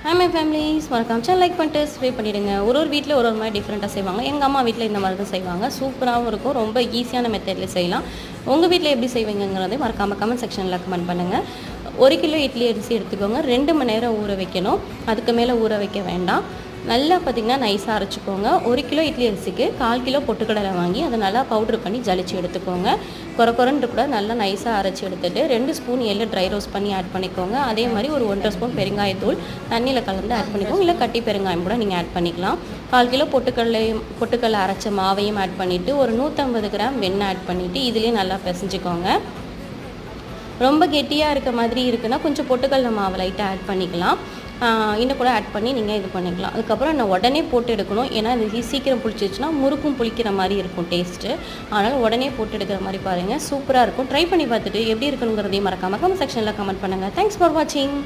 Hi my families, மறக்காம channel like பண்ணிட்டு subscribe பண்ணிவிடுங்க. ஒரு வீட்டில் ஒரு மாதிரி டிஃப்ரெண்ட்டாக செய்வாங்க. எங்கள் அம்மா வீட்டில் இந்த மாதிரி தான் செய்வாங்க. சூப்பராகவும் இருக்கும். ரொம்ப ஈஸியான மெத்தடில் செய்யலாம். உங்கள் வீட்டில் எப்படி செய்வீங்கிறதை மறக்காமல் கமெண்ட் செக்ஷனில் கமெண்ட் பண்ணுங்கள். 1 கிலோ இட்லி அரிசி எடுத்துக்கோங்க. 2 மணி நேரம் ஊற வைக்கணும். அதுக்கு மேலே ஊற வைக்க வேண்டாம். நல்லா பார்த்திங்கன்னா நைஸாக அரைச்சிக்கோங்க. 1 கிலோ இட்லி அரிசிக்கு 1/4 கிலோ பொட்டுக்கடலை வாங்கி அதை நல்லா பவுட்ரு பண்ணி ஜலிச்சு எடுத்துக்கோங்க. குறன்னு கூட நல்லா நைஸாக அரைச்சி எடுத்துகிட்டு 2 ஸ்பூன் எள்ளு ட்ரை ரோஸ்ட் பண்ணி ஆட் பண்ணிக்கோங்க. அதே மாதிரி ஒரு 1.5 ஸ்பூன் பெருங்காயத்தூள் தண்ணியில் கலந்து ஆட் பண்ணிக்கோங்க. இல்லை கட்டி பெருங்காயம் கூட நீங்கள் ஆட் பண்ணிக்கலாம். 1/4 கிலோ பொட்டுக்கடலை அரைச்ச மாவையும் ஆட் பண்ணிவிட்டு ஒரு 150 கிராம் வெண்ணெய் ஆட் பண்ணிவிட்டு இதுலேயே நல்லா பிசைஞ்சிக்கோங்க. ரொம்ப கெட்டியாக இருக்க மாதிரி இருக்குன்னா கொஞ்சம் பொட்டுக்கடலை மாவு லைட்டாக ஆட் பண்ணிக்கலாம். இன்னும் கூட ஆட் பண்ணி நீங்கள் இது பண்ணிக்கலாம். அதுக்கப்புறம் நான் உடனே போட்டு எடுக்கணும். ஏன்னா இது சீக்கிரம் புளிச்சிச்சுன்னா முறுக்கும் புளிக்கிற மாதிரி இருக்கும் டேஸ்ட்டு. அதனால் உடனே போட்டு எடுக்கிற மாதிரி பாருங்கள். சூப்பராக இருக்கும். ட்ரை பண்ணி பார்த்துட்டு எப்படி இருக்குங்கிறதையும் மறக்காமல் கமெண்ட் செக்ஷனில் கமெண்ட் பண்ணுங்கள். தேங்க்ஸ் ஃபார் வாட்சிங்.